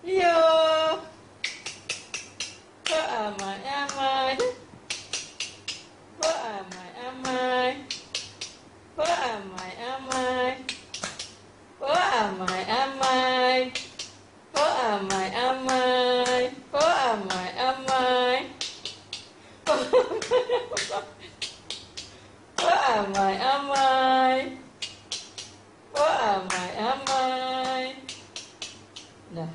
Yo, beramai-amai, beramai-amai, beramai-amai, beramai-amai, beramai-amai, beramai-amai, beramai-amai, beramai-amai. Dah.